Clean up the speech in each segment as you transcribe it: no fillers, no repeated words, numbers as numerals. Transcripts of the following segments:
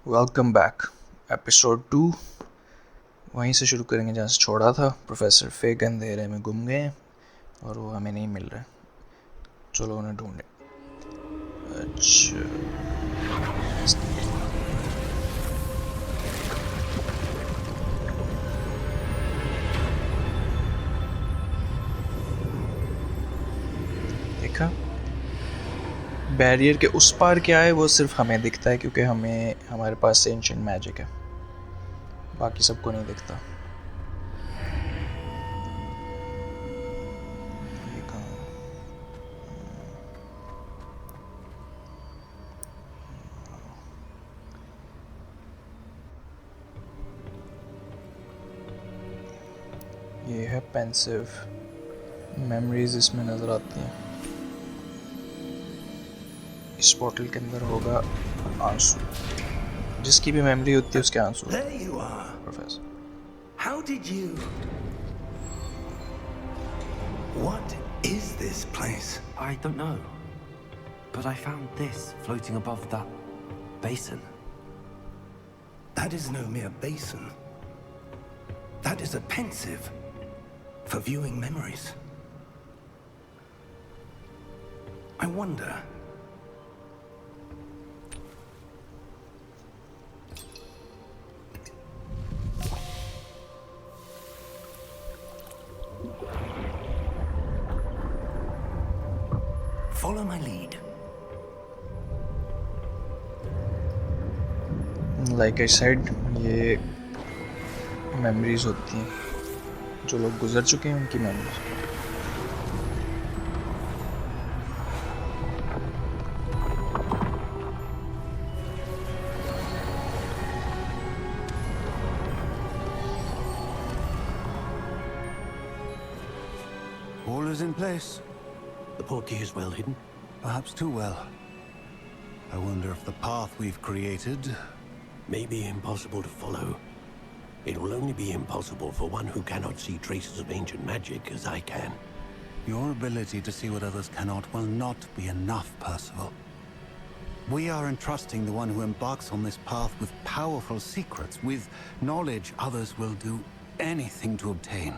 Welcome back. Episode 2 वहीं से शुरू करेंगे जहाँ से छोड़ा था। प्रोफेसर फेक अंधेरे में गुम गए और वो हमें नहीं मिल रहे। चलो उन्हें ढूंढे। अच्छा, देखा बैरियर के उस पार क्या है वो सिर्फ हमें दिखता है क्योंकि हमारे पास एंशिएंट मैजिक है, बाकी सबको नहीं दिखता। ये कहाँ? ये है पेंसिव मेमोरीज, इसमें नज़र आती हैं। इस बोतल के अंदर होगा आंसू, जिसकी भी मेमोरी होती है उसके आंसू। There you are. Professor, How did you... What is this place? I don't know. But I found this floating above that basin. That is no mere basin. That is a pensive for viewing memories. I wonder... Follow my lead. Like I said, ये memories होती हैं जो लोग गुजर चुके हैं, उनकी memories. All is in place. The portkey is well hidden. Perhaps too well. I wonder if the path we've created... May be impossible to follow. It will only be impossible for one who cannot see traces of ancient magic as I can. Your ability to see what others cannot will not be enough, Percival. We are entrusting the one who embarks on this path with powerful secrets, with knowledge others will do anything to obtain.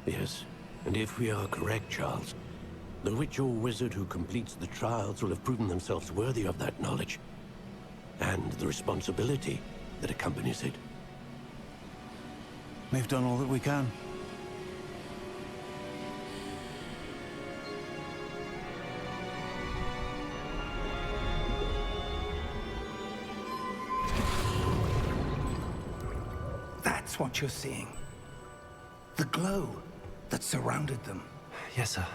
Yes, and if we are correct, Charles, the witch or wizard who completes the trials will have proven themselves worthy of that knowledge, and the responsibility that accompanies it. We've done all that we can. That's what you're seeing. The glow that surrounded them. Yes, sir.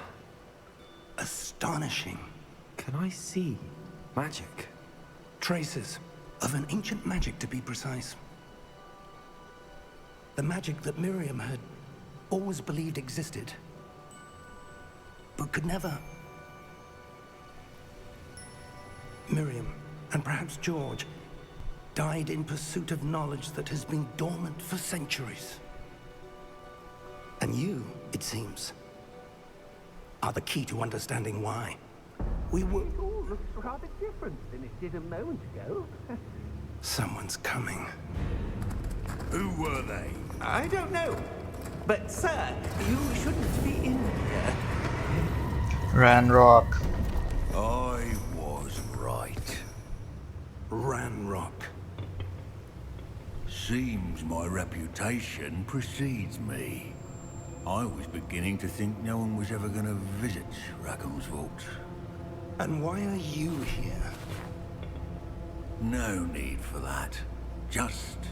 Astonishing. Can I see magic? Traces of an ancient magic, to be precise. The magic that Miriam had always believed existed, but could never. Miriam, and perhaps George, died in pursuit of knowledge that has been dormant for centuries. And you, it seems, are the key to understanding why. We were... It all looks rather different than it did a moment ago. Someone's coming. Who were they? I don't know. But, sir, you shouldn't be in here. Ranrock. I was right. Ranrock. Seems my reputation precedes me. I was beginning to think no one was ever going to visit Rackham's vault. And why are you here? No need for that. Just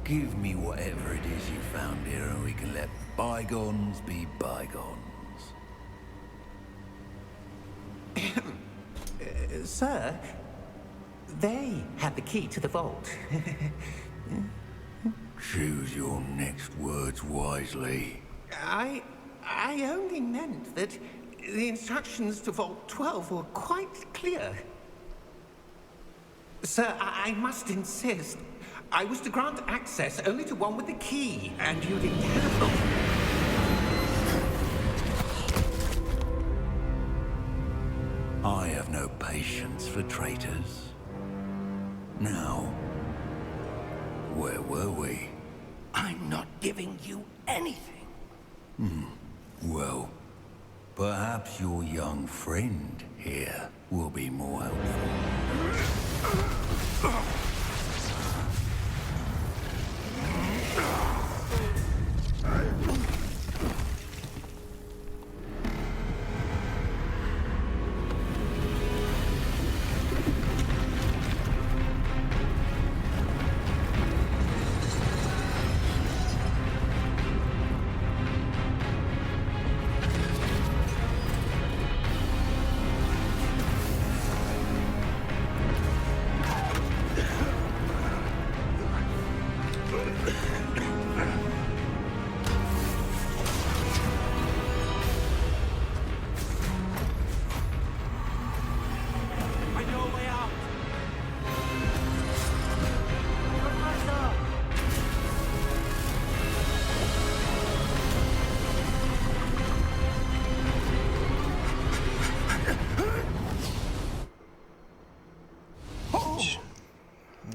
give me whatever it is you found here and we can let bygones be bygones. Sir, they had the key to the vault. Choose your next words wisely. I only meant that the instructions to Vault 12 were quite clear. Sir, I must insist. I was to grant access only to one with the key, and you didn't have them. I have no patience for traitors. Now, Where were we? I'm not giving you anything. Well, perhaps your young friend here will be more helpful.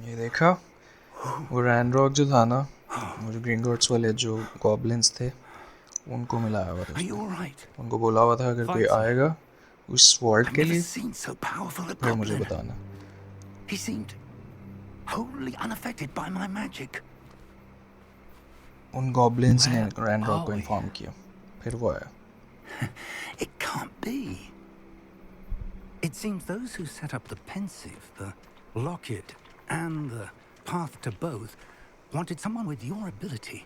ये देखा वो Ranrok जो था ना, वो जो ग्रिंगॉट्स वाले जो गॉब्लिन्स थे उनको मिलाया हुआ था Are you उसमें। all right? उनको बोला हुआ था अगर कोई आएगा उस वॉल्ट I've के never लिए seen so powerful a फिर मुझे goblin. बताना। He seemed wholly unaffected by my magic. उन गॉब्लिन्स ने Where रैनरॉक are को we? इन्फॉर्म किया, फिर वो आया। It can't be. It seems those who set up the pensive, the locket, and the path to both wanted someone with your ability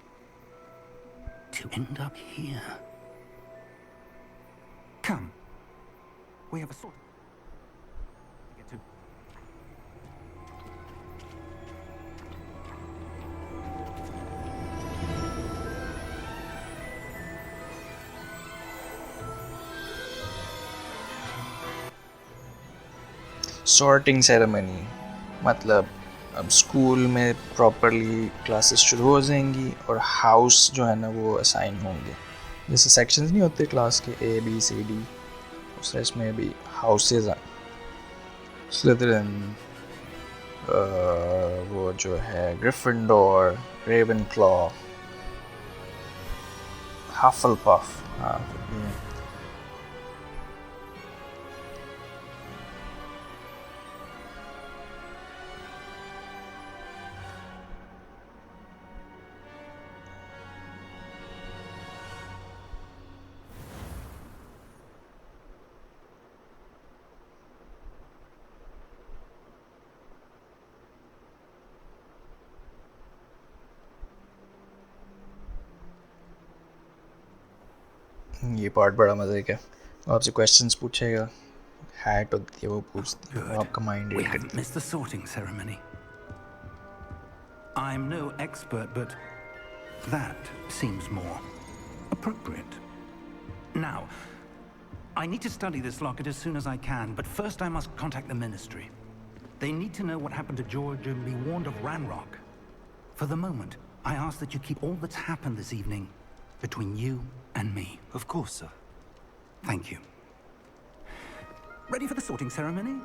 to end up here. Come. We have a sort to get to. Sorting ceremony मतलब अब school में properly classes शुरू हो जाएंगी और house जो है ना वो असाइन होंगे। जैसे सेक्शंस नहीं होते क्लास के A B C D, उस तरह इसमें भी हाउसेज हैं। स्लिदरिन, वो जो है ग्रिफिंडोर, रेवेनक्लॉ, हफलपफ, हाँ ये पार्ट बड़ा मज़े का। वो आपसे क्वेश्चंस पूछेगा, हैट होती है वो पूछती है, वो आपका माइंड We रीड haven't करती है। missed the sorting ceremony. I'm no expert, but that seems more appropriate. Now, I need to study this locket as soon as I can, but first I must contact the Ministry. They need to know what happened to George and be warned of Ranrock. For the moment, I ask that you keep all that's happened this evening between you and me. Of course, sir. Thank you. Ready for the sorting ceremony?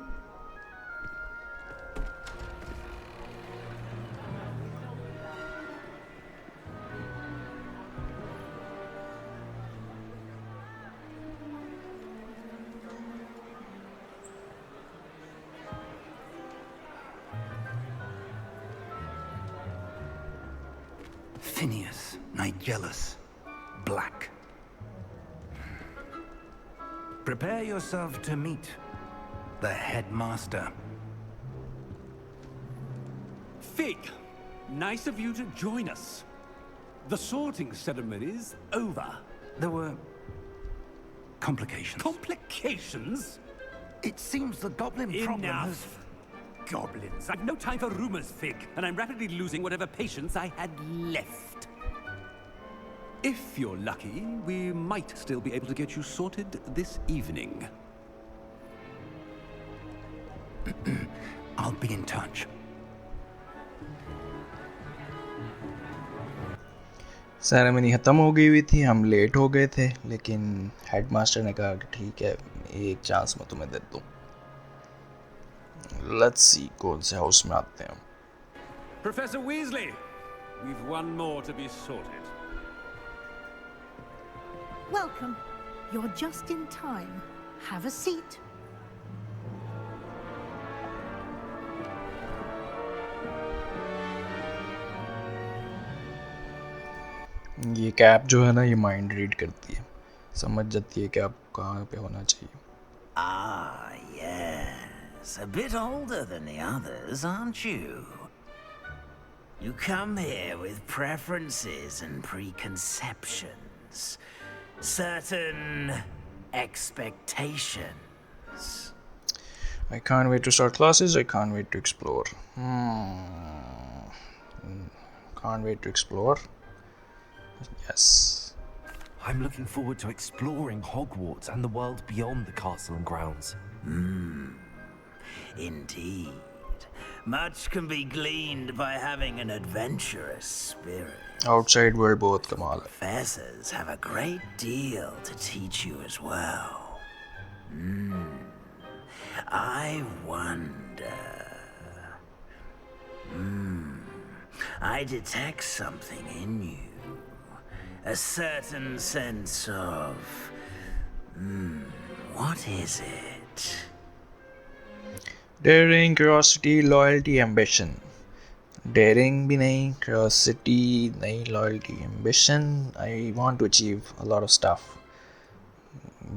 Phineas, Nigellus, Black. Prepare yourself to meet the headmaster. Fig, nice of you to join us. The sorting ceremony's over. There were complications. Complications? It seems the goblin problem has... Enough. Goblins. I've no time for rumors, Fig, and I'm rapidly losing whatever patience I had left. If you're lucky, we might still be able to get you sorted this evening. I'll be in touch. Ceremony ख़त्म हो गई हुई थी, हम late हो गए थे, लेकिन हेडमास्टर ने कहा कि ठीक है एक चांस मैं तुम्हें दे दूँ। लेट्स सी कौन से हाउस में आते हैं। Professor Weasley, we've one more to be sorted. Welcome. You're just in time. Have a seat. ये कैप जो है ना ये माइंड रीड करती है, समझ जाती है कि आप कहाँ पे होना चाहिए. Ah, yes. A bit older than the others, aren't you? You come here with preferences and preconceptions. Certain expectations. I can't wait to start classes. I can't wait to explore. Can't wait to explore. Yes. I'm looking forward to exploring Hogwarts and the world beyond the castle and grounds. Indeed. Much can be gleaned by having an adventurous spirit. Outside world बहुत कमाल है. Professors have a great deal to teach you as well. I wonder. I detect something in you. A certain sense of... what is it? Daring, curiosity, loyalty, ambition. Daring भी नहीं, curiosity नहीं, loyalty, ambition. I want to achieve a lot of stuff.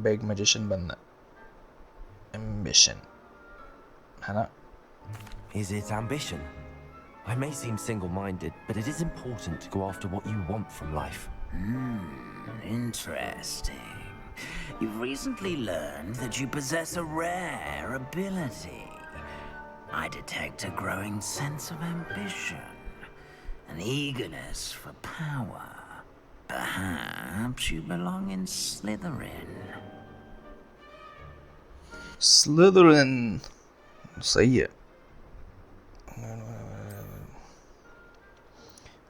Big magician बनना. Ambition. है ना? Is it ambition? I may seem single-minded, but it is important to go after what you want from life. Interesting. You've recently learned that you possess a rare ability. I detect a growing sense of ambition, an eagerness for power. Perhaps you belong in Slytherin. Slytherin. सही है.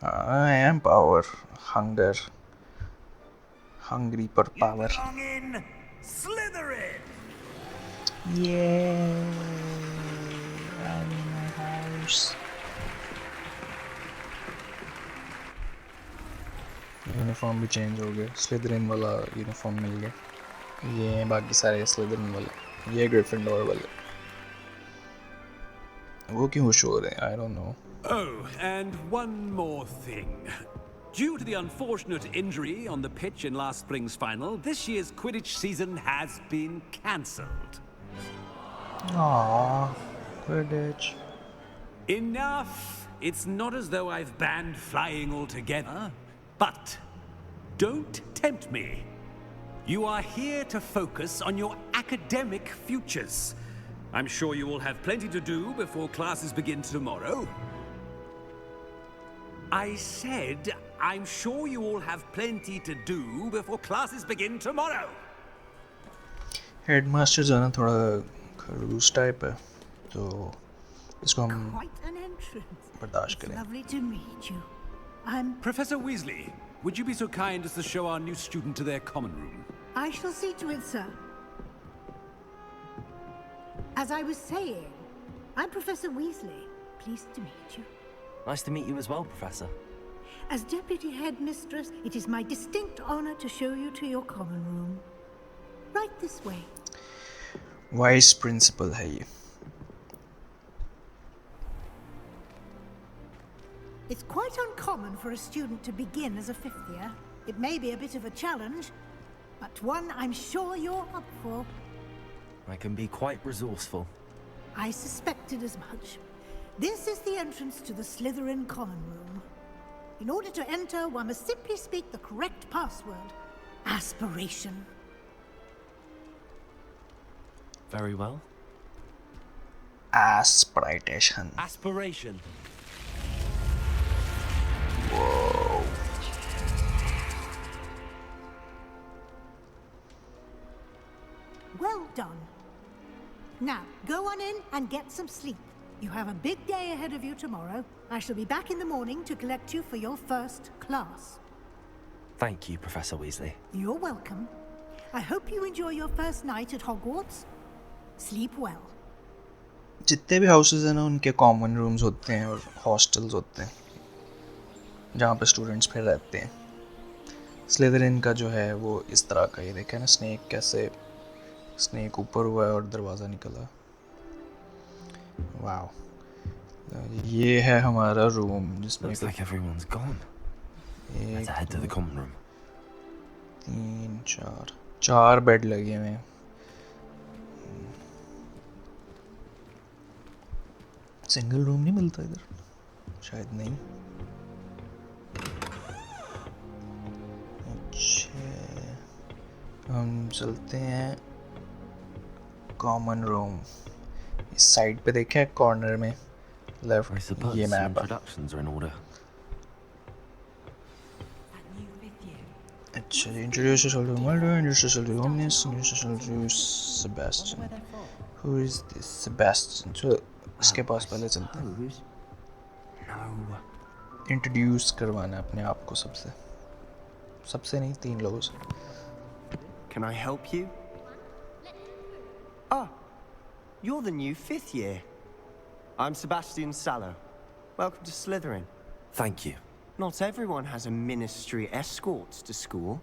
I am power, hunger, hungry for power. You belong in Slytherin. Yeah, I'm in my house. Uniform भी change हो गया. Slytherin वाला uniform मिल गया. ये बाकी सारे स्लिदरिन वाले. ये ग्रिफिंडोर वाले. वो क्यों शो हो रहे हैं? I don't know. Oh, and one more thing. Due to the unfortunate injury on the pitch in last spring's final, this year's Quidditch season has been cancelled. Aww, Quidditch. Enough! It's not as though I've banned flying altogether. But don't tempt me. You are here to focus on your academic futures. I'm sure you will have plenty to do before classes begin tomorrow. I said, I'm sure you all have plenty to do before classes begin tomorrow. Headmaster जो है ना थोड़ा खड़ूस type है, तो इसको हम Quite an entrance. बर्दाश्त It's करें. lovely to meet you. I'm... Professor Weasley, would you be so kind as to show our new student to their common room? I shall see to it, sir. As I was saying, I'm Professor Weasley. Pleased to meet you. Nice to meet you as well, Professor. As Deputy Headmistress, it is my distinct honor to show you to your common room. Right this way. Vice Principal है ये. It's quite uncommon for a student to begin as a fifth year. It may be a bit of a challenge, but one I'm sure you're up for. I can be quite resourceful. I suspected as much. This is the entrance to the Slytherin common room. In order to enter, one must simply speak the correct password. Aspiration. Very well. Aspiration. Aspiration. Whoa. Well done. Now, go on in and get some sleep. You have a big day ahead of you tomorrow. I shall be back in the morning to collect you for your first class. Thank you, Professor Weasley. You're welcome. I hope you enjoy your first night at Hogwarts. Sleep well. जितने भी houses हैं ना उनके common rooms होते हैं और hostels होते हैं जहाँ पे स्टूडेंट्स फिर रहते हैं। स्लिदरिन का जो है वो इस तरह का, ये देखा ना स्नेक कैसे, स्नेक ऊपर हुआ है और दरवाज़ा निकला। वाह, ये है हमारा रूम जिसमें Looks like everyone's gone. Let's head to the common room. 4 bed लगे हुए हैं। सिंगल रूम नहीं मिलता इधर, शायद नहीं। अच्छा, हम चलते हैं कॉमन रूम। इस साइड पे देखा है कॉर्नर में लेफ्ट, ये मैप है। अच्छा, introduce yourself to Mulder, introduce yourself to Omnis, introduce yourself to Sebastian. Who is this Sebastian? So इसके पास पहले चलते हैं। इंट्रोड्यूस करवाना अपने आप को सबसे नहीं 3 लोगों से। Can I help you? Ah, you're the new 5th year. I'm Sebastian Sallow. Welcome to Slytherin. Thank you. Not everyone has a ministry escort to school.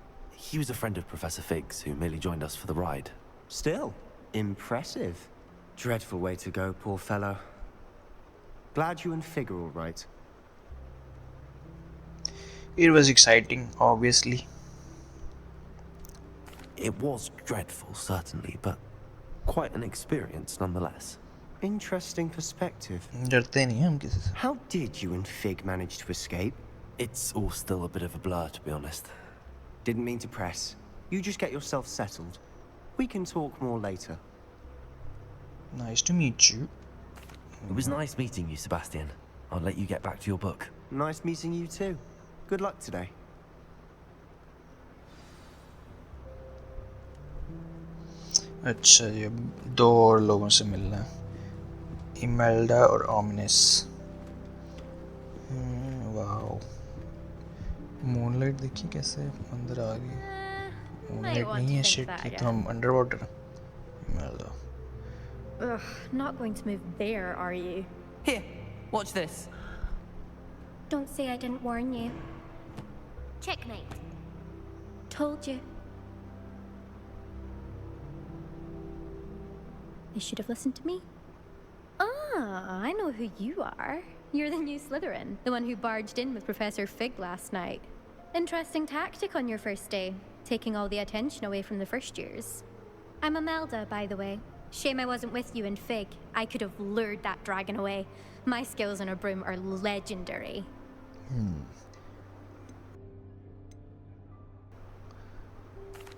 He was a friend of Professor Fig's who merely joined us for the ride. Still, impressive. Dreadful way to go, poor fellow. Glad you and Fig are all right. It was exciting, obviously. It was dreadful, certainly, but quite an experience nonetheless. Interesting perspective. डरते नहीं हैं हम किसी से। How did you and Fig manage to escape? It's all still a bit of a blur, to be honest. Didn't mean to press. You just get yourself settled. We can talk more later. Nice to meet you. It was nice meeting you, Sebastian. I'll let you get back to your book. Nice meeting you too. Good luck today. अच्छा, ये 2 और लोगों से मिलना है, Imelda और ominous. Wow, moonlight देखिए कैसे अंदर आ गई। मूनलाइट नहीं है, शिट, ये तो हम under water. Imelda, Ugh, not going to move there, are you? Here, watch this. Don't say I didn't warn you. Checkmate. Told you. You should have listened to me. Ah, I know who you are. You're the new Slytherin, the one who barged in with Professor Fig last night. Interesting tactic on your first day, taking all the attention away from the first years. I'm Imelda, by the way. Shame I wasn't with you in Fig. I could have lured that dragon away. My skills on a broom are legendary.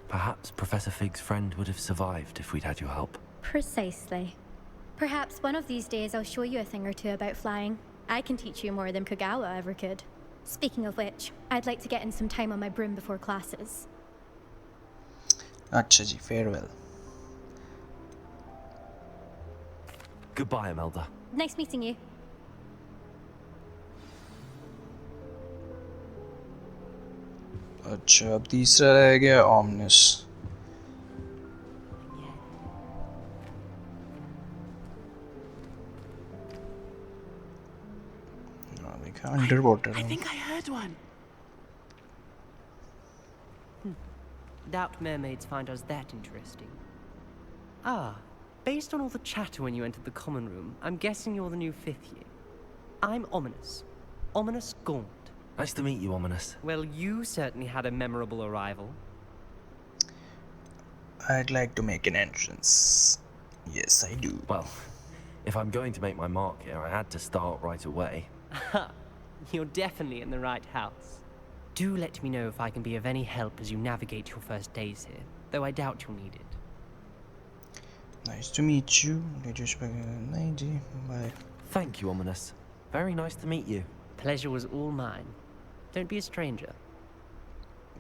Perhaps Professor Fig's friend would have survived if we'd had your help. Precisely. Perhaps one of these days I'll show you a thing or two about flying. I can teach you more than Kagawa ever could. Speaking of which, I'd like to get in some time on my broom before classes. अच्छा जी, farewell. Goodbye, Imelda. Nice meeting you. अच्छा, अब तीसरा रह गया ominous. देखा under water. I think I heard one. Doubt mermaids find us that interesting. Ah, based on all the chatter when you entered the common room, I'm guessing you're the new 5th year. I'm Ominous. Ominous Gaunt. Nice to meet you, Ominous. Well, you certainly had a memorable arrival. I'd like to make an entrance. Yes, I do. Well, if I'm going to make my mark here, I had to start right away. You're definitely in the right house. Do let me know if I can be of any help as you navigate your first days here, though I doubt you'll need it. Nice to meet you. Bye. Thank you, Ominous. Very nice to meet you. Pleasure was all mine. Don't be a stranger.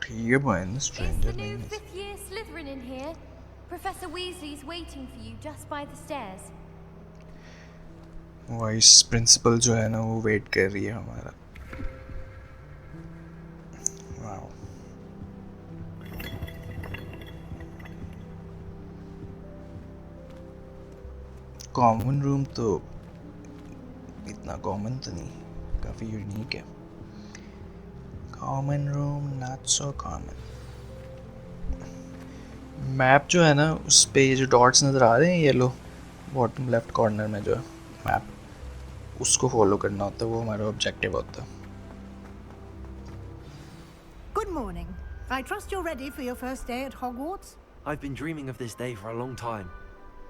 ठीक है, stranger Is the new नहीं है। 5th year Slytherin in here? Professor Weasley's waiting for you just by the stairs. Vice principal जो है ना वो wait कर रही है हमारा। वाओ, कॉमन रूम तो इतना कॉमन तो नहीं, काफ़ी यूनिक है। Common room not so common. Map जो है ना उस पे ये जो डॉट्स नज़र आ रहे हैं येलो बॉटम लेफ्ट कॉर्नर में जो है मैप, उसको फॉलो करना होता है, वो हमारा ऑब्जेक्टिव होता है। Good morning. I trust you're ready for your first day at Hogwarts? I've been dreaming of this day for a long time.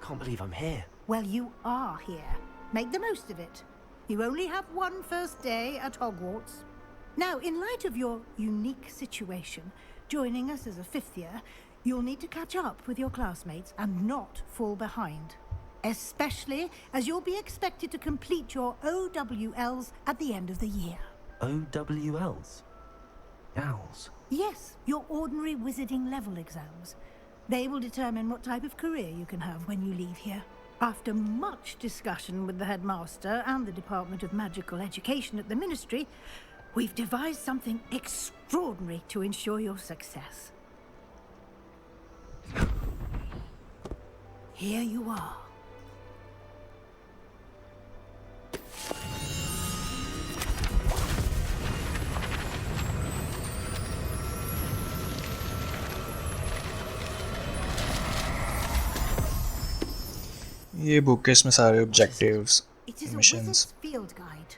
Can't believe I'm here. Well, you are here. Make the most of it. You only have one first day at Hogwarts. Now, in light of your unique situation, joining us as a fifth year, you'll need to catch up with your classmates and not fall behind. Especially as you'll be expected to complete your OWLs at the end of the year. OWLs? Owls? Yes, your ordinary wizarding level exams. They will determine what type of career you can have when you leave here. After much discussion with the headmaster and the Department of Magical Education at the Ministry, we've devised something extraordinary to ensure your success. Here you are. ये book है, इसमें सारे objectives, It is a missions. wizard's field guide.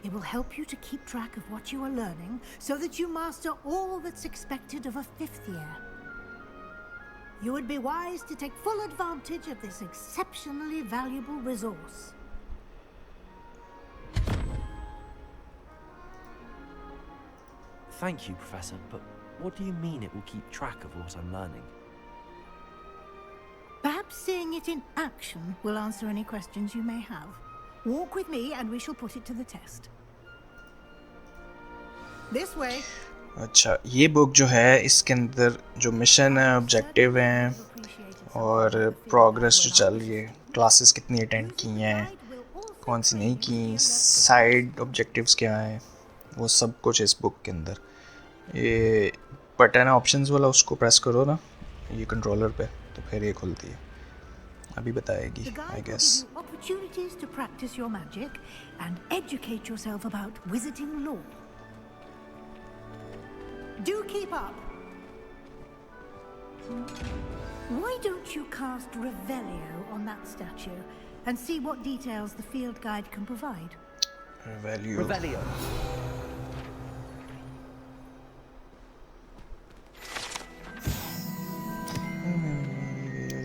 It will help you to keep track of what you are learning so that you master all that's expected of a fifth year. You would be wise to take full advantage of this exceptionally valuable resource. Thank you, Professor, but what do you mean it will keep track of what I'm learning? Perhaps seeing it in action will answer any questions you may have. Walk with me and we shall put it to the test. This way. अच्छा, ये book जो है इसके अंदर जो mission है, objective हैं और प्रोग्रेस जो चल रही है, क्लासेस कितनी अटेंड की हैं, कौन सी नहीं की, साइड ऑब्जेक्टिव्स क्या हैं, वो सब कुछ इस बुक के अंदर। ये बटन है ऑप्शंस वाला, उसको प्रेस करो ना ये कंट्रोलर पे, तो फिर ये खुलती है, अभी बताएगी I guess. Opportunities to practice your magic and educate yourself about wizarding lore. Do keep up. Why don't you cast Revelio on that statue and see what details the field guide can provide? Revelio.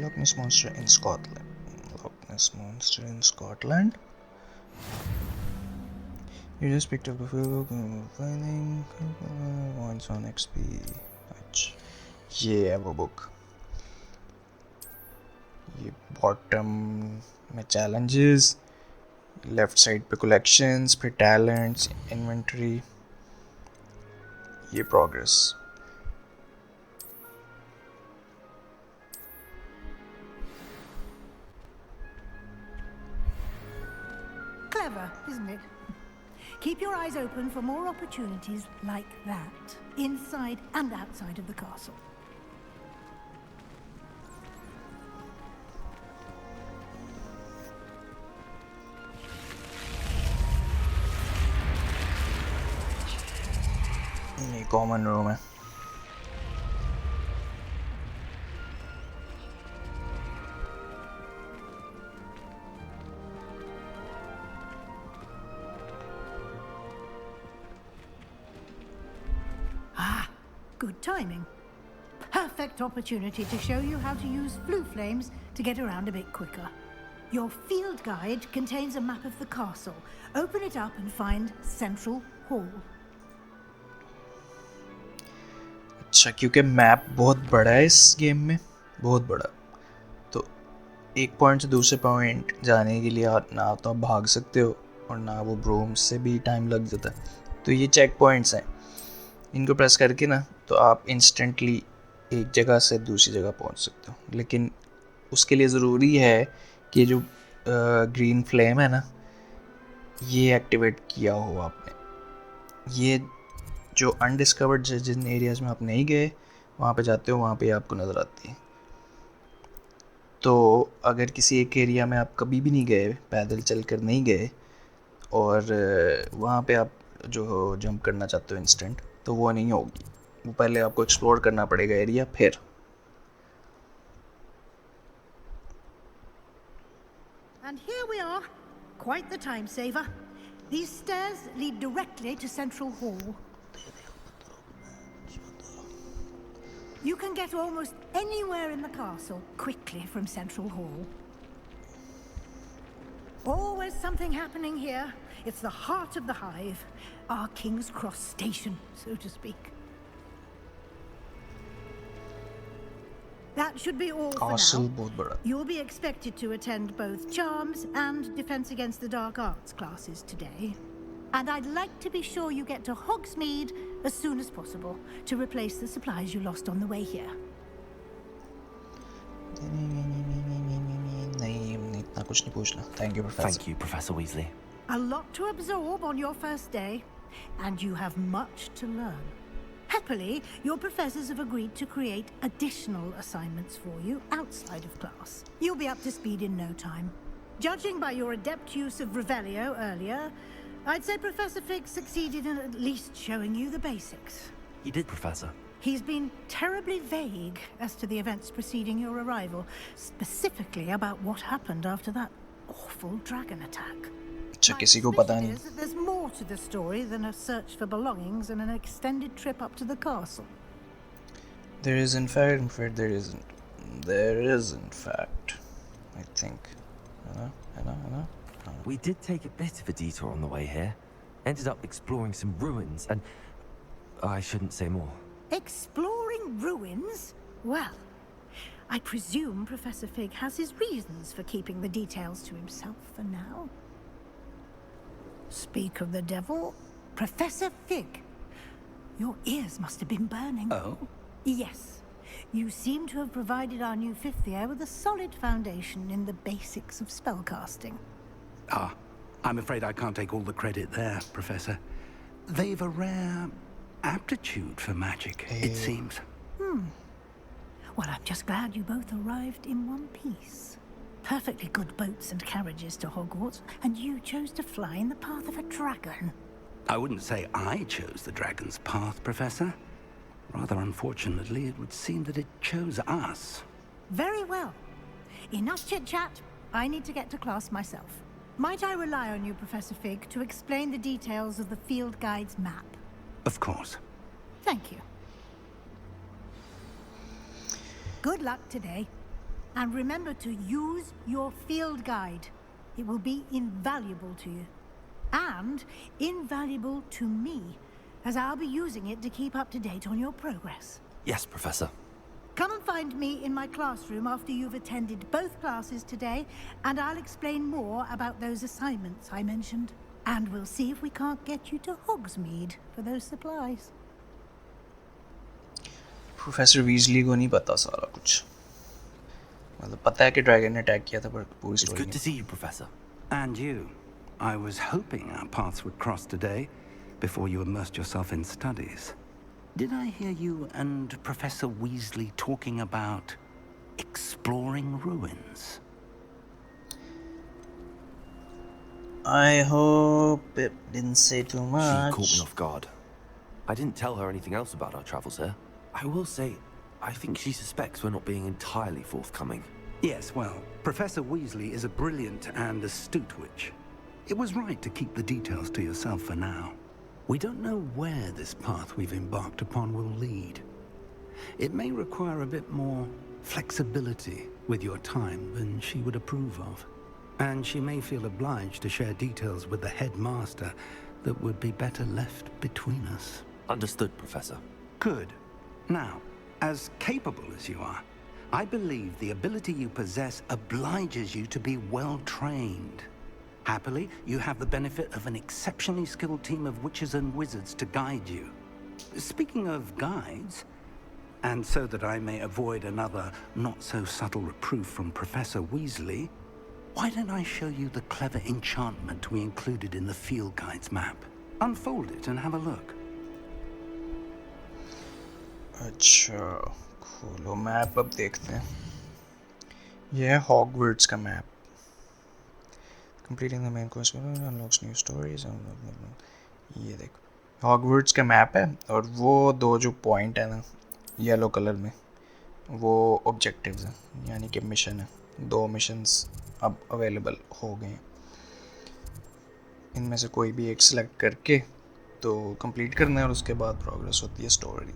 Loch Ness Monster in Scotland. Loch Ness Monster in Scotland. You just picked up a few finding once on XP. अच्छा, ये है वो book. ये bottom में challenges, left side पे collections, फिर talents, inventory, ये progress. Clever, isn't it? Keep your eyes open for more opportunities like that, inside and outside of the castle. ये कॉमन रूम है। Good timing. Perfect opportunity to show you how to use flue flames to get around a bit quicker. Your field guide contains a map of the castle. Open it up and find Central Hall. अच्छा, क्योंकि map बहुत बड़ा है इस game में, बहुत बड़ा, तो एक पॉइंट से दूसरे पॉइंट जाने के लिए ना तो आप भाग सकते हो और ना वो ब्रूम से भी टाइम लग जाता है। तो ये चेक पॉइंट्स हैं, इनको प्रेस करके ना तो आप इंस्टेंटली एक जगह से दूसरी जगह पहुंच सकते हो, लेकिन उसके लिए ज़रूरी है कि जो ग्रीन फ्लेम है ना, ये एक्टिवेट किया हो आपने। ये जो अनडिस्कवर्ड जिन एरियाज़ में आप नहीं गए, वहाँ पे जाते हो, वहाँ पे आपको नज़र आती है। तो अगर किसी एक एरिया में आप कभी भी नहीं गए, पैदल चलकर नहीं गए, और वहाँ पे आप जो जंप करना चाहते हो इंस्टेंट, तो वो नहीं होगी। वो पहले आपको एक्सप्लोर करना पड़ेगा एरिया फिर। And here we are. Quite the time saver. These stairs lead directly to Central Hall. You can get almost anywhere in the castle quickly from Central Hall. Always something happening here. It's the heart of the hive, our King's Cross station, so to speak. That should be all for now. You'll be expected to attend both Charms and Defense Against the Dark Arts classes today. And I'd like to be sure you get to Hogsmeade as soon as possible to replace the supplies you lost on the way here. Thank you, Professor. Thank you, Professor Weasley. A lot to absorb on your first day, and you have much to learn. Happily, your professors have agreed to create additional assignments for you outside of class. You'll be up to speed in no time. Judging by your adept use of Revelio earlier, I'd say Professor Fig succeeded in at least showing you the basics. He did, Professor. He's been terribly vague as to the events preceding your arrival, specifically about what happened after that awful dragon attack. My suspicion is that there's more to the story than a search for belongings and an extended trip up to the castle. There is in fact, I think. We did take a bit of a detour on the way here. Ended up exploring some ruins and... I shouldn't say more. Exploring ruins? Well, I presume Professor Fig has his reasons for keeping the details to himself for now. Speak of the devil, Professor Fig. Your ears must have been burning. Oh? Yes. You seem to have provided our new fifth year with a solid foundation in the basics of spellcasting. Ah, I'm afraid I can't take all the credit there, Professor. They've a rare aptitude for magic, it seems. Well, I'm just glad you both arrived in one piece. Perfectly good boats and carriages to Hogwarts, and you chose to fly in the path of a dragon. I wouldn't say I chose the dragon's path, Professor. Rather unfortunately, it would seem that it chose us. Very well. Enough chit-chat. I need to get to class myself. Might I rely on you, Professor Fig, to explain the details of the field guide's map? Of course. Thank you. Good luck today. And remember to use your field guide. It will be invaluable to you. And invaluable to me, as I'll be using it to keep up to date on your progress. Yes, Professor. Come and find me in my classroom after you've attended both classes today, and I'll explain more about those assignments I mentioned. And we'll see if we can't get you to Hogsmeade for those supplies. Professor Weasley को नहीं पता सारा कुछ. मतलब पता है कि dragon ने अटैक किया था, पर पूरी story. It's good to see you, Professor. And you. I was hoping our paths would cross today before you immersed yourself in studies. Did I hear you and Professor Weasley talking about exploring ruins? I hope it didn't say too much. She caught me off guard. I didn't tell her anything else about our travels here. I will say, I think she suspects we're not being entirely forthcoming. Yes, well, Professor Weasley is a brilliant and astute witch. It was right to keep the details to yourself for now. We don't know where this path we've embarked upon will lead. It may require a bit more flexibility with your time than she would approve of. And she may feel obliged to share details with the headmaster that would be better left between us. Understood, Professor. Good. Now, as capable as you are, I believe the ability you possess obliges you to be well trained. Happily, you have the benefit of an exceptionally skilled team of witches and wizards to guide you. Speaking of guides, and so that I may avoid another not-so-subtle reproof from Professor Weasley, why don't I show you the clever enchantment we included in the field guide's map? Unfold it and have a look. अच्छा, खोलो map अब देखते हैं. ये है Hogwarts का map. Completing the main quest unlocks new stories. ये देखो हॉगवर्ट्स का मैप है और वो दो जो पॉइंट है ना येलो कलर में वो ऑब्जेक्टिव्स हैं यानी कि मिशन है. 2 मिशंस अब अवेलेबल हो गए हैं. इनमें से कोई भी एक सिलेक्ट करके तो कंप्लीट करना है और उसके बाद प्रोग्रेस होती है story.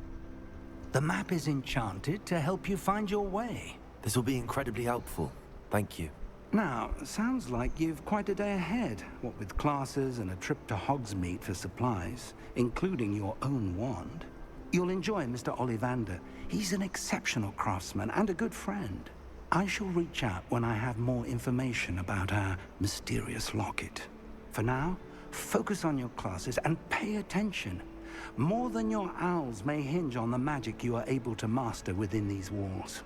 The map is enchanted to help you find your way. This will be incredibly helpful. Thank you. Now, sounds like you've quite a day ahead, what with classes and a trip to Hogsmeade for supplies, including your own wand. You'll enjoy Mr. Ollivander. He's an exceptional craftsman and a good friend. I shall reach out when I have more information about our mysterious locket. For now, focus on your classes and pay attention. More than your owls may hinge on the magic you are able to master within these walls.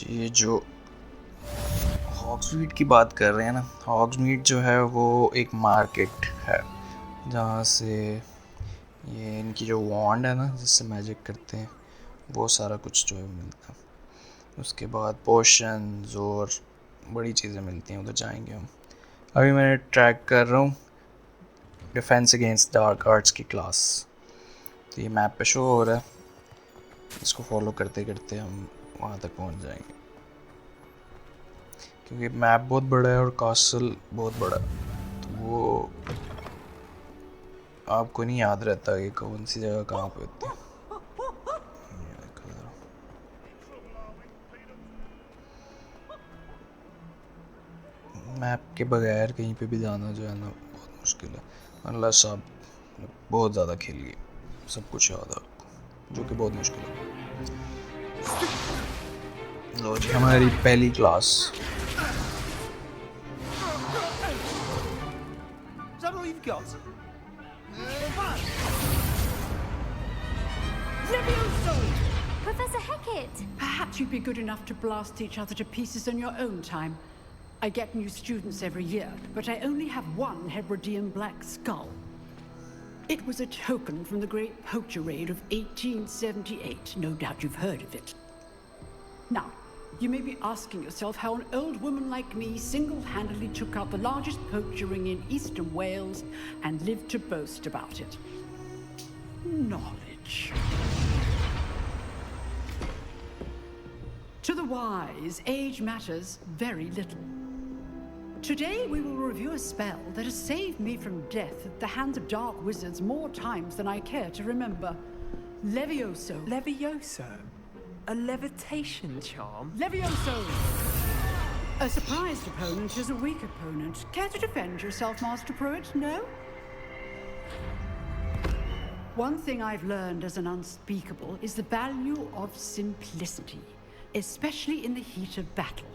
ये जो हॉग्समीड की बात कर रहे हैं ना, हॉग्समीड जो है वो एक मार्केट है जहाँ से ये इनकी जो वॉन्ड है ना जिससे मैजिक करते हैं वो सारा कुछ जो है मिलता है. उसके बाद पोशंस और बड़ी चीज़ें मिलती हैं. उधर जाएंगे हम. अभी मैं ट्रैक कर रहा हूँ डिफेंस अगेंस्ट डार्क आर्ट्स की क्लास. तो ये मैप पे शो हो रहा है. इसको फॉलो करते करते हम वहाँ तक पहुँच जाएंगे क्योंकि मैप बहुत बड़ा है और कासल बहुत बड़ा है. तो वो आपको नहीं याद रहता कि कौन सी जगह कहाँ पे होती है. मैप के बगैर कहीं पे भी जाना जो है ना बहुत मुश्किल है. अनलेस आप बहुत ज़्यादा खेल गए सब कुछ याद है आपको जो कि बहुत मुश्किल है. लो जी हमारी पहली class. Is that all you've got? Levioso! Professor Hecat! Perhaps you'd be good enough to blast each other to pieces in your own time. I get new students every year, but I only have one Hebridean black skull. It was a token from the Great Poacher Raid of 1878. No doubt you've heard of it. Now, you may be asking yourself how an old woman like me single-handedly took out the largest poacher ring in eastern Wales and lived to boast about it. Knowledge. To the wise, age matters very little. Today we will review a spell that has saved me from death at the hands of dark wizards more times than I care to remember. Levioso. Levioso? A levitation charm? Levioso! A surprised opponent is a weak opponent. Care to defend yourself, Master Pruitt? No? One thing I've learned as an unspeakable is the value of simplicity, especially in the heat of battle.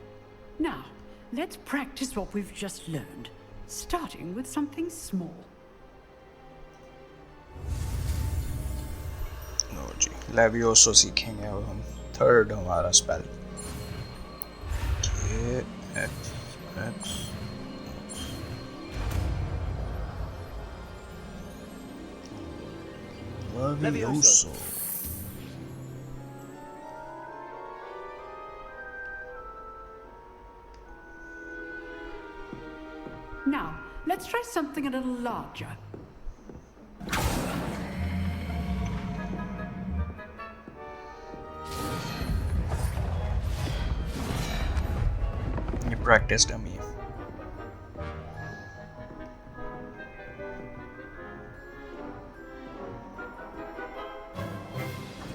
Now, let's practice what we've just learned, starting with something small. लो जी लेवियोसो सीखेंगे अब हम. Third हमारा spell Levioso. Now, let's try something a little larger. ये practice dummy है.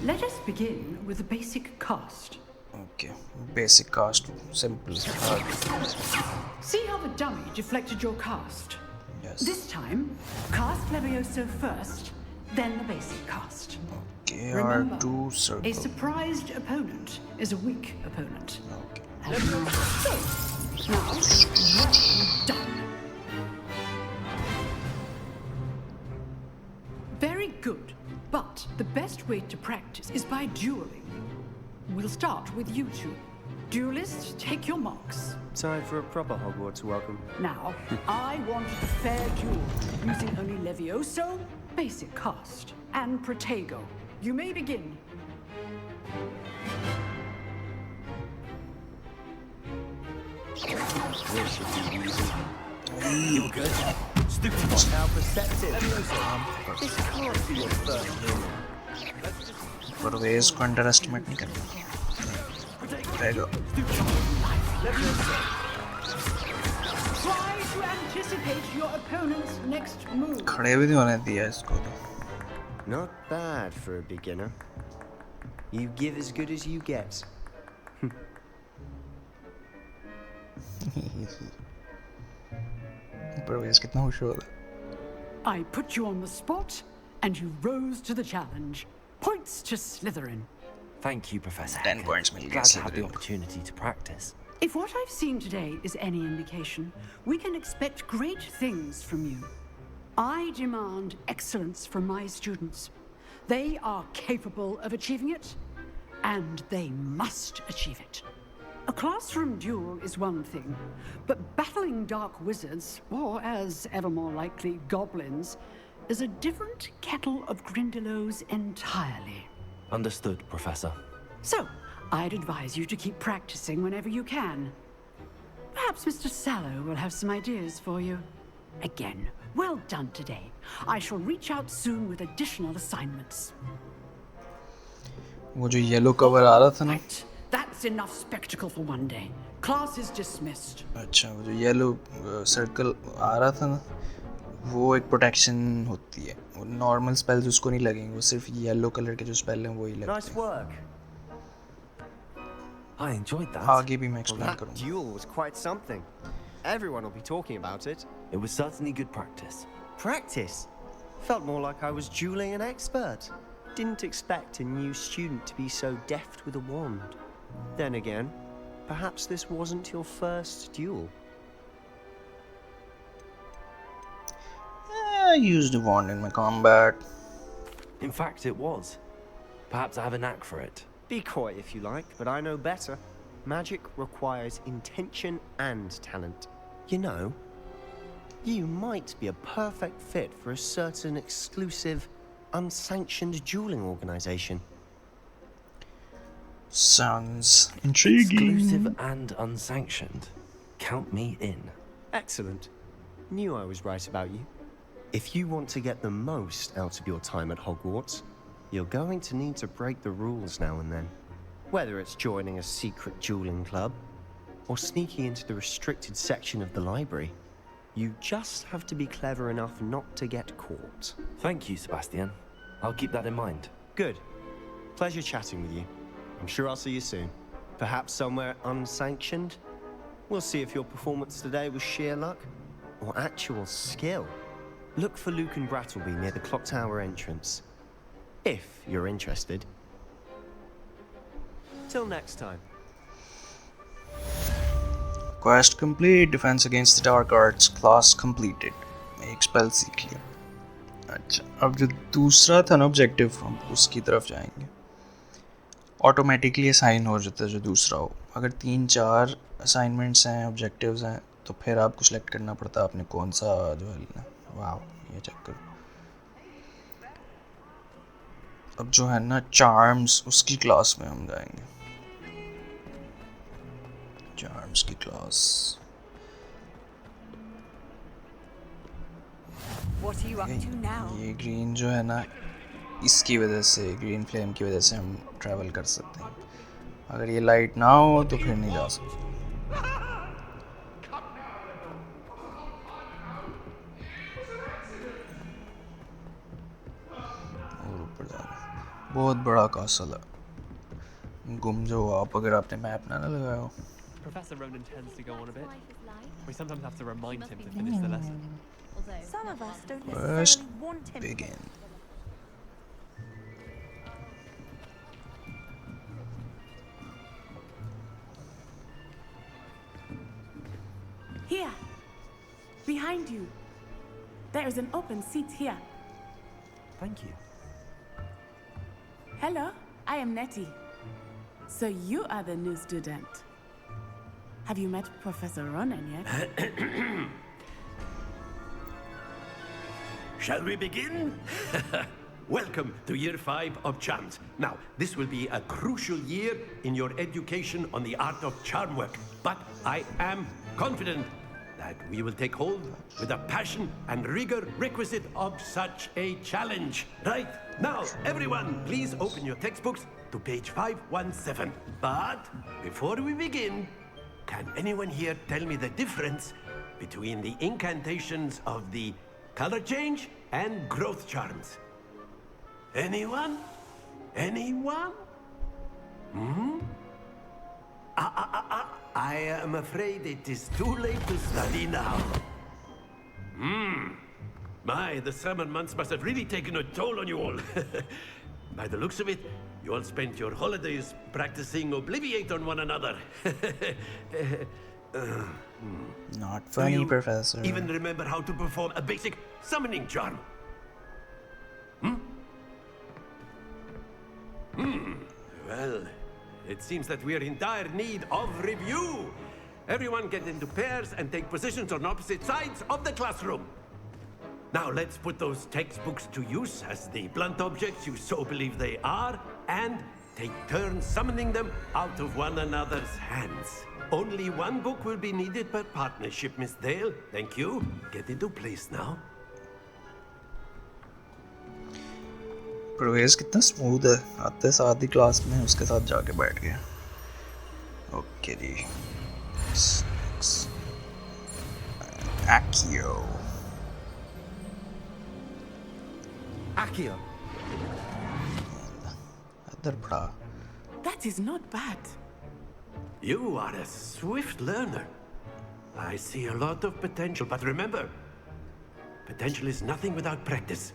Let us begin with the basic cast. Okay, basic cast, simple. See how the dummy deflected your cast? Yes. This time, cast Levioso first, then the basic cast. Okay, Remember, R2 circle. a surprised opponent is a weak opponent. Okay. Levioso. Now, well done. Very good, but the best way to practice is by dueling. We'll start with you two. Duelists, take your marks. Time for a proper Hogwarts welcome. Now, I want a fair duel, using only Levioso, basic cast, and Protego. You may begin. This should be easy. You're good. Stupid What now, perspective? This can't be your first move. Parvez को under estimate नहीं करना रहेगा Try to anticipate your opponent's next move. खड़े भी नहीं होने दिया इसको तो Not bad for a beginner. You give as good as you get. Parvez कितना खुश हो रहा I put you on the spot, and you rose to the challenge. Points to Slytherin. Thank you, Professor. 10 points मिल गए Glad to have the Slytherin को। opportunity to practice. If what I've seen today is any indication, we can expect great things from you. I demand excellence from my students. They are capable of achieving it, and they must achieve it. A classroom duel is one thing, but battling dark wizards, or as ever more likely, goblins, is a different kettle of Grindylows entirely. Understood, Professor. So, I'd advise you to keep practicing whenever you can. Perhaps Mr. Sallow will have some ideas for you. Again, well done today. I shall reach out soon with additional assignments. वो जो yellow cover आ रहा था ना That's enough spectacle for one day. Class is dismissed. अच्छा वो जो yellow circle आ रहा था ना वो एक प्रोटेक्शन होती है वो नॉर्मल स्पेल्स उसको नहीं लगेंगे वो सिर्फ येलो कलर के जो स्पेल हैं वही लगते Nice work. I enjoyed that. आगे भी मैं Well, एक्सप्लेन that करूँगा duel was quite something. Everyone will be talking about it. It was certainly good practice. Practice? Felt more like I was dueling an expert. Didn't expect a new student to be so deft with a wand. Then again, perhaps this wasn't your first duel. I used a wand in my combat In fact, it was. Perhaps I have a knack for it. Be coy if you like, but I know better. Magic requires intention and talent. You know, you might be a perfect fit for a certain exclusive, unsanctioned dueling organization. sounds intriguing Exclusive and unsanctioned. Count me in. Excellent. Knew I was right about you. If you want to get the most out of your time at Hogwarts, you're going to need to break the rules now and then. Whether it's joining a secret dueling club, or sneaking into the restricted section of the library, you just have to be clever enough not to get caught. Thank you, Sebastian. I'll keep that in mind. Good. Pleasure chatting with you. I'm sure I'll see you soon. Perhaps somewhere unsanctioned? We'll see if your performance today was sheer luck, or actual skill. Look for Luke and Brattleby near the clock tower entrance. If you're interested. Till next time. quest complete defense against the dark arts class completed एक spell सीख लिया अच्छा अब जो दूसरा था ना objective हम उसकी तरफ जाएंगे ऑटोमेटिकली असाइन हो जाता है जो दूसरा हो अगर 3-4 असाइनमेंट्स हैं ऑब्जेक्टिव्स हैं तो फिर आपको सेलेक्ट करना पड़ता है आपने कौन सा जो है लेना वाह ये चेक करो अब जो है ना चार्म्स उसकी क्लास में हम जाएंगे चार्म्स की class What are you up to now? ये ग्रीन जो है ना इसकी वजह से ग्रीन फ्लेम की वजह से हम ट्रैवल कर सकते हैं अगर ये लाइट ना हो तो फिर नहीं जा सकते और ऊपर जाना बहुत बड़ा कासल है गुम जाओ आप अगर आपने मैप ना लगाया हो Professor Ronan tends to go on a bit. We sometimes have to remind him to finish the lesson. Some of us don't First, necessarily want him. begin. Here, behind you. There is an open seat here. Thank you. Hello, I am Natty. So you are the new student. Have you met Professor Ronan yet? Shall we begin? Welcome to Year 5 of Charms. Now, this will be a crucial year in your education on the art of charm work. But I am confident that we will take hold with the passion and rigor requisite of such a challenge. Right, now, everyone, please open your textbooks to page 517. But before we begin, can anyone here tell me the difference between the incantations of the color change and growth charms? Anyone? Anyone? Hmm? I am afraid it is too late to study now. My, the summer months must have really taken a toll on you all. By the looks of it, you all spent your holidays practicing Obliviate on one another. Not funny, Do you Professor. even remember how to perform a basic summoning charm? Well, it seems that we are in dire need of review. Everyone get into pairs and take positions on opposite sides of the classroom. Now let's put those textbooks to use as the blunt objects you so believe they are, and take turns summoning them out of one another's hands. Only one book will be needed per partnership, Miss Dale. Thank you. Get into place now. प्रवेश कितना smooth है, आते साथ ही class में उसके साथ जाके बैठ गया. ओके जी. Accio. Accio. इधर बड़ा. That is not bad. You are a swift learner. I see a lot of potential, but remember, potential is nothing without practice.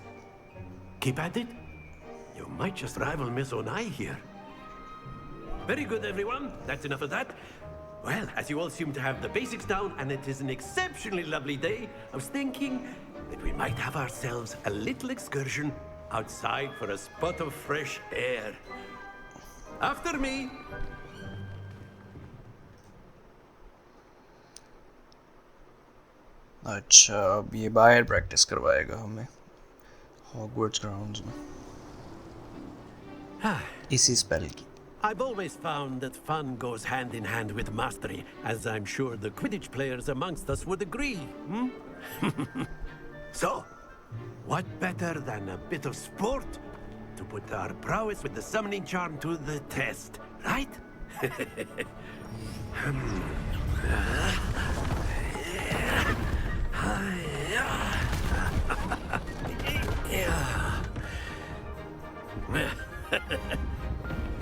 Keep at it. You might just rival Miss Onai here. Very good, everyone. That's enough of that. Well, as you all seem to have the basics down, and it is an exceptionally lovely day, I was thinking that we might have ourselves a little excursion outside for a spot of fresh air. After me. अच्छा, अब ये बाहर practice करवाएगा हमें Hogwarts grounds में इसी spell की. I've always found that fun goes hand in hand with mastery, as I'm sure the Quidditch players amongst us would agree. So, what better than a bit of sport to put our prowess with the summoning charm to the test, right?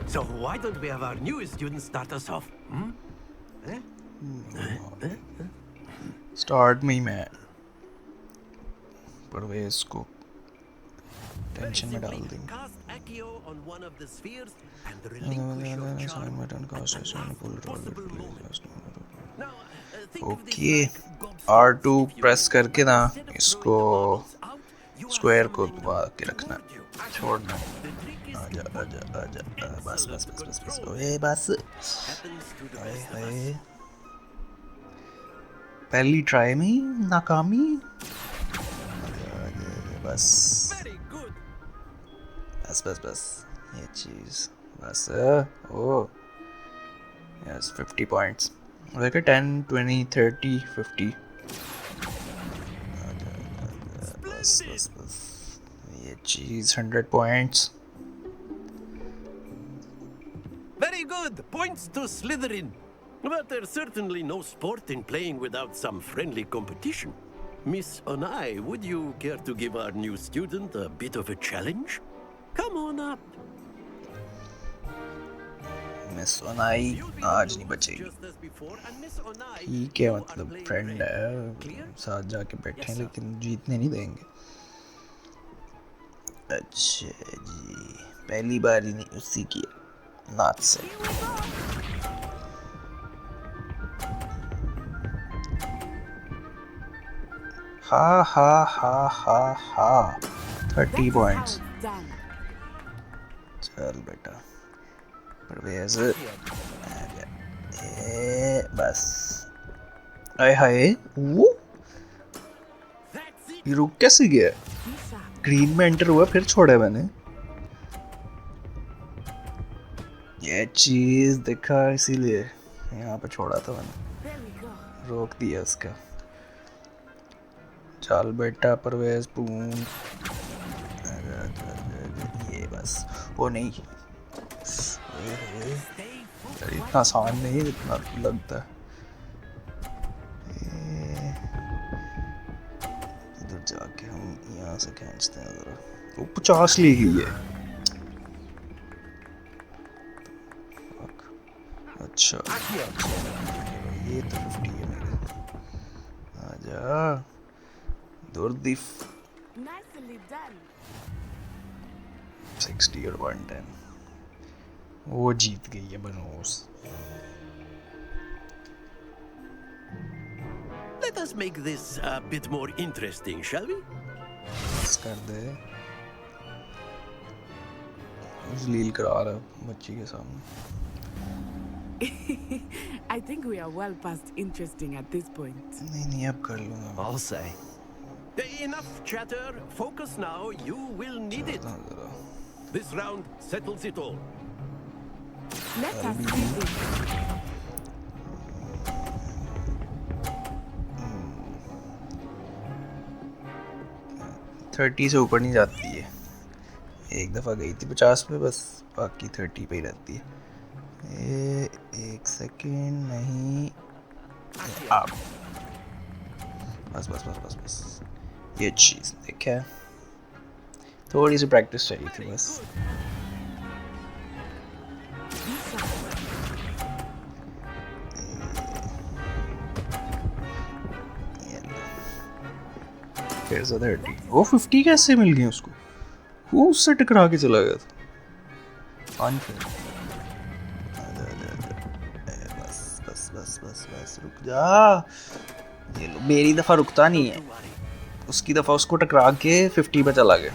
So why don't we have our newest student start us off? Start me, man. Parvez को tension में डाल देंगे. Cast Accio on one of the spheres and relinquish your charm at possible moment. Okay, R2 press करके ना इसको square को दबा के रखना, छोड़ना. आजा आजा आजा, बस बस बस बस बस, ओए बस. हाय पहली ट्राई में नाकामी. बस बस बस बस, ये चीज बस. ओ यस, 50 पॉइंट्स. देखो 10 20 30 50. बस बस बस, ये चीज 100 points. Very good! Points to Slytherin. But there's certainly no sport in playing without some friendly competition. Miss Onai, would you care to give our new student a bit of a challenge? Come on up. Miss ओनाई आज नहीं बचेगी. ठीक है, मतलब friend है, साथ जाके बैठे हैं, लेकिन जीतने नहीं देंगे. अच्छा जी, पहली बार ही नहीं उसी की नाच से. हा हा हा हा हा, 30 पॉइंट्स. चल बेटा, परवेज बस. आए हाय, वो ये रुक कैसे गया? ग्रीन में एंटर हुआ, फिर छोड़ा मैंने. ये चीज देखा, इसीलिए यहाँ पे छोड़ा था मैंने. रोक दिया उसका। चल बेटा परवेज पून। ये बस वो नहीं, इतना आसान नहीं इतना लगता है। इधर जाके हम यहाँ से खींचते हैं ज़रा। वो 50 ली ही है। अच्छा ये तो 50 है मेरे। आजा दुर्दिफ 60 और 110। वो जीत गई है Baños. Let us make this a bit more interesting, shall we? कर दे। लील करा रहा बच्ची के सामने। I think we are well past interesting at this point. नहीं अब कर लूँगा। I'll say. Enough chatter. Focus now. You will need it. This round settles it all. Let us see this. 30 से ऊपर नहीं जाती है। एक दफ़ा गई थी 50 पे, बस बाकी 30 पे ही रहती है। एक सेकेंड नहीं, आप बस बस बस बस बस ये चीज़ देखा, थोड़ी सी प्रैक्टिस चाहिए थी बस। फिर से 30। वो 50 कैसे मिल गई उसको? वो उससे टकरा के चला गया था। अनफेयर। बस बस बस बस बस रुक जा। ये लो, मेरी दफ़ा रुकता नहीं है, उसकी दफ़ा उसको टकरा के 50 पे चला गया।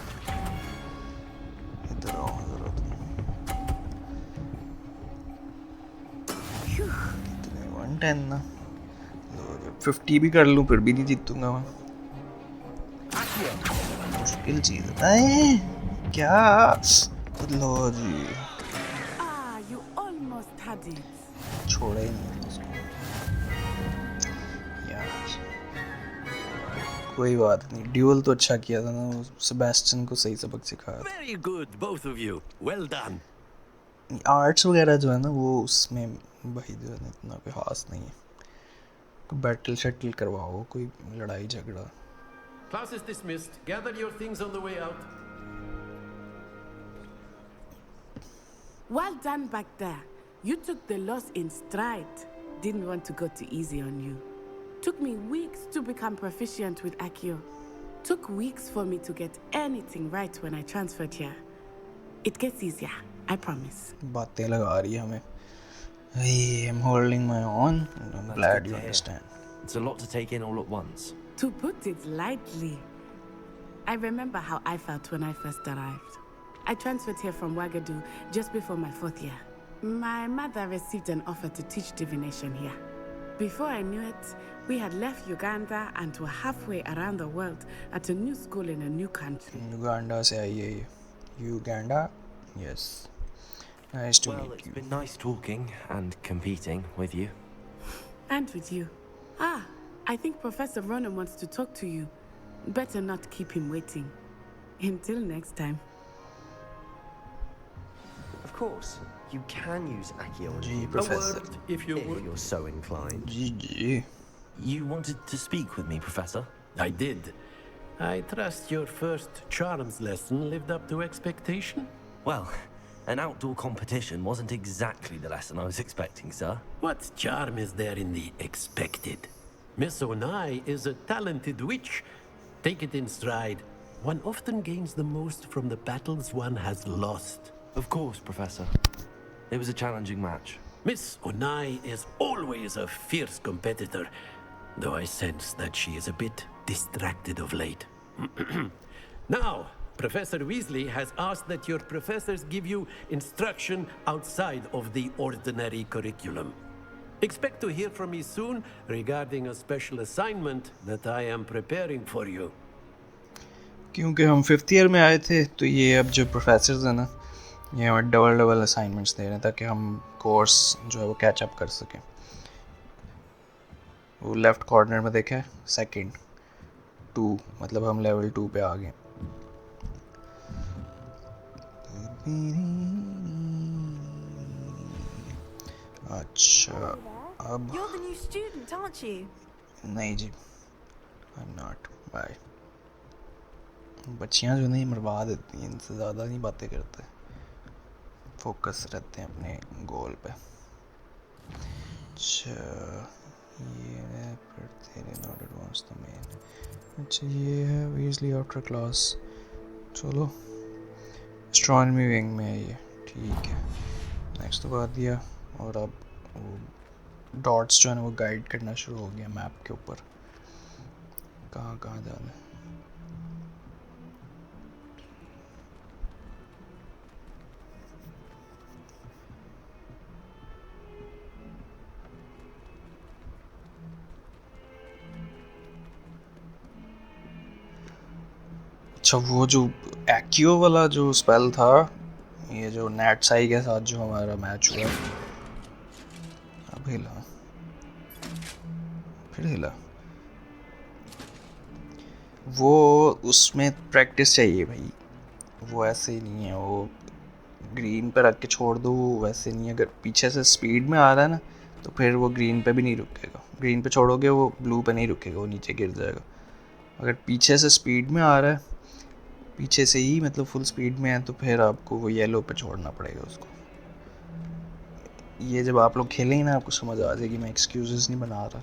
इधर आओ 110 ना, 50 भी कर लूँ फिर भी नहीं जीतूंगा मैं। मुश्किल चीज है क्या? लो जी, You almost had it. छोड़ा ही नहीं उसको यार। कोई बात नहीं, ड्यूल तो अच्छा किया था ना, सेबेस्टियन को सही सबक सिखाया। Very good, both of you. Well done. Arts वगैरह जो है ना वो उसमें भाई जो है इतना कोई खास नहीं है। कोई बैटल शटल करवाओ, कोई लड़ाई झगड़ा। Class is dismissed. Gather your things on the way out. Well done back there. You took the loss in stride. Didn't want to go too easy on you. Took me weeks to become proficient with Accio. Took weeks for me to get anything right when I transferred here. It gets easier, I promise. बातें लगा रही है हमें। Hey, I'm holding my own. I'm glad you understand. It's a lot to take in all at once. To put it lightly, I remember how I felt when I first arrived. I transferred here from Ouagadougou just before my 4th year. My mother received an offer to teach divination here. Before I knew it, we had left Uganda and were halfway around the world at a new school in a new country. Uganda से आई है ये। Uganda? Yes. Nice to meet you. It's been nice talking and competing with you. And with you. I think Professor Ronan wants to talk to you. Better not keep him waiting. Until next time. Of course, you can use Accio. Gee, A Professor. word, if you would. You're so inclined. GG. You wanted to speak with me, Professor? I did. I trust your first charms lesson lived up to expectation? Well, an outdoor competition wasn't exactly the lesson I was expecting, sir. What charm is there in the expected? Miss Onai is a talented witch. Take it in stride. One often gains the most from the battles one has lost. Of course, Professor. It was a challenging match. Miss Onai is always a fierce competitor, though I sense that she is a bit distracted of late. Now, Professor Weasley has asked that your professors give you instruction outside of the ordinary curriculum. Expect to hear from me soon regarding a special assignment that I am preparing for you. क्योंकि हम 5th year में आए थे तो ये अब जो professors हैं ना ये हमें डबल असाइनमेंट्स दे रहे हैं ताकि हम कोर्स जो है वो कैच अप कर सकें। वो लेफ्ट कॉर्नर में देखा है, सेकंड 2, मतलब हम लेवल 2 पे आ गए। अच्छा अब You're the new student, aren't you? नहीं जी, I'm not, bye। बच्चियां जो नहीं मरवा देती हैं, इनसे ज़्यादा नहीं बातें करते, फोकस रहते हैं अपने गोल पे। अच्छा ये पढ़ते हैं नॉट एडवांस द मेन। अच्छा ये है वीजली आफ्टर क्लास, चलो एस्ट्रोनॉमी विंग में है ये, ठीक है। नेक्स्ट दबा दिया और अब वो डॉट्स जो है ना वो गाइड करना शुरू हो गया मैप के ऊपर, कहाँ कहाँ जाना है। अच्छा वो जो एक्यो वाला जो स्पेल था, ये जो नेट साई के साथ जो हमारा मैच हुआ, अब हिला, फिर हिला, वो उसमें प्रैक्टिस चाहिए भाई, वो ऐसे ही नहीं है। वो ग्रीन पे रख के छोड़ दो वैसे नहीं, अगर पीछे से स्पीड में आ रहा है ना तो फिर वो ग्रीन पे भी नहीं रुकेगा, ग्रीन पे छोड़ोगे वो ब्लू पे नहीं रुकेगा, वो नीचे गिर जाएगा। अगर पीछे से स्पीड में आ रहा है, पीछे से ही मतलब फुल स्पीड में है, तो फिर आपको वो येलो पे छोड़ना पड़ेगा उसको। ये जब आप लोग खेलेंगे ना आपको समझ आ जाएगी, मैं एक्सक्यूजेस नहीं बना रहा।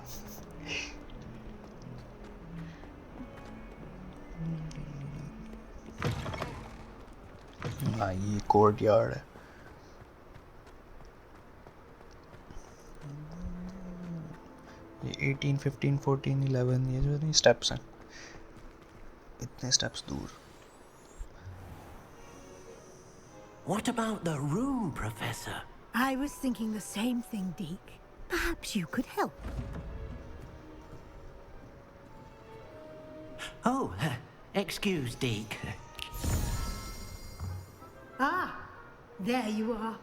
हाँ ये कोर्ट यार्ड है। ये 18, 15, 14, 11 ये जो नहीं स्टेप्स हैं, इतने स्टेप्स दूर। What about the room, Professor? I was thinking the same thing, Deke. Perhaps you could help. Oh, excuse, Deke. Ah, there you are.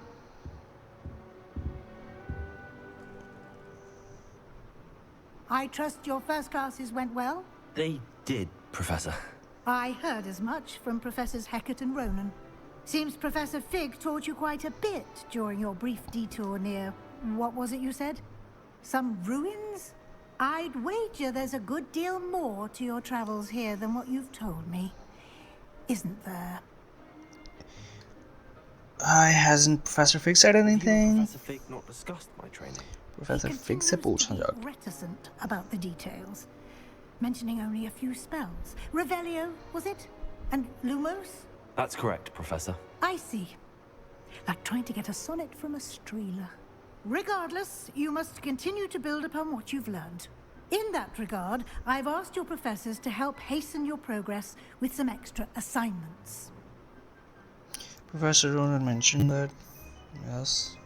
I trust your first classes went well? They did, Professor. I heard as much from Professors Hecat and Ronan. Seems Professor Fig taught you quite a bit during your brief detour near... what was it you said? Some ruins? I'd wager there's a good deal more to your travels here than what you've told me. Isn't there? Hasn't Professor Fig said anything? Professor Fig not discussed my training. Professor Fig से पूछना जाके। Reticent about the details, mentioning only a few spells. Revelio, was it? And Lumos? That's correct, Professor. I see. Like trying to get a sonnet from a streeler. Regardless, you must continue to build upon what you've learned. In that regard, I've asked your professors to help hasten your progress with some extra assignments. Professor Ronan mentioned that. Yes.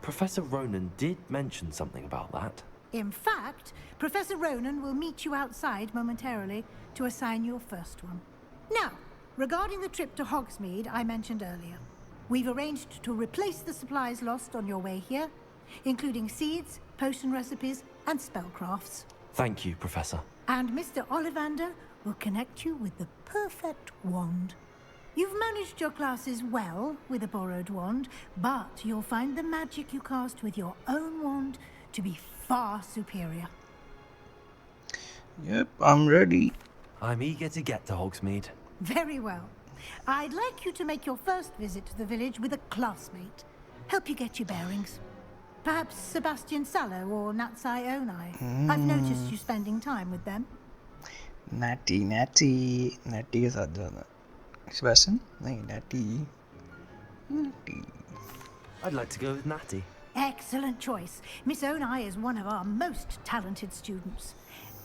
Professor Ronan did mention something about that. In fact, Professor Ronan will meet you outside momentarily to assign your first one. Now, regarding the trip to Hogsmeade I mentioned earlier, we've arranged to replace the supplies lost on your way here, including seeds, potion recipes, and spellcrafts. Thank you, Professor. And Mr. Ollivander will connect you with the perfect wand. You've managed your classes well with a borrowed wand, but you'll find the magic you cast with your own wand to be far superior. Yep, I'm ready. I'm eager to get to Hogsmeade. Very well. I'd like you to make your first visit to the village with a classmate. Help you get your bearings. Perhaps Sebastian Sallow or Natty Onai. I've noticed you spending time with them. Natty के साथ जाना। Sebastian? नहीं, Natty. I'd like to go with Natty. Excellent choice. Miss Onai is one of our most talented students.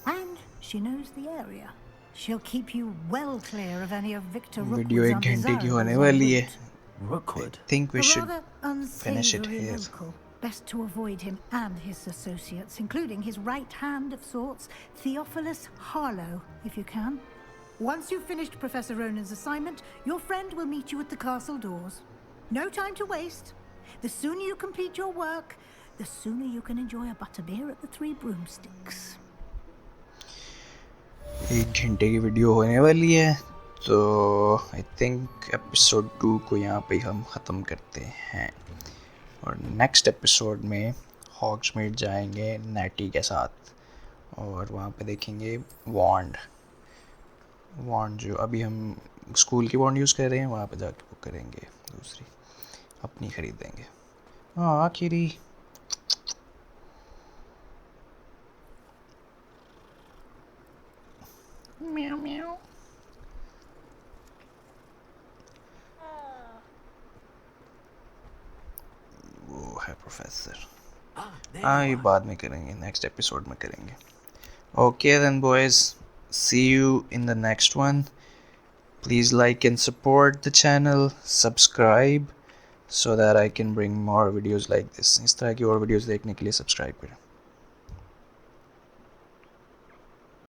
And she knows the area. She'll keep you well clear of any of Victor Video Rookwood's एक घंटे की होने undesirables वाली en है. route. Rookwood? Think we A should rather finish it unsavory here. local. Best to avoid him and his associates, including his right hand of sorts, Theophilus Harlow, if you can. Once you've finished Professor Ronan's assignment, your friend will meet you at the castle doors. No time to waste. The sooner you complete your work, the sooner you can enjoy a butterbeer at the Three Broomsticks. 1 घंटे की video होने वाली है, तो I think episode 2 को यहाँ पे हम ख़त्म करते हैं और नेक्स्ट एपिसोड में हॉग्समीड जाएंगे नैटी के साथ और वहाँ पे देखेंगे वॉन्ड जो अभी हम स्कूल की वॉन्ड यूज़ कर रहे हैं, वहाँ पे जाके वो करेंगे, दूसरी अपनी ख़रीदेंगे। हाँ किरी म्याऊ म्याऊ। वो है प्रोफेसर। ये बाद में करेंगे, नेक्स्ट एपिसोड में करेंगे। Okay then boys, see you in the next one. Please like and support the channel, subscribe so that I can bring more videos like this. इस तरह की और videos देखने के लिए subscribe करें।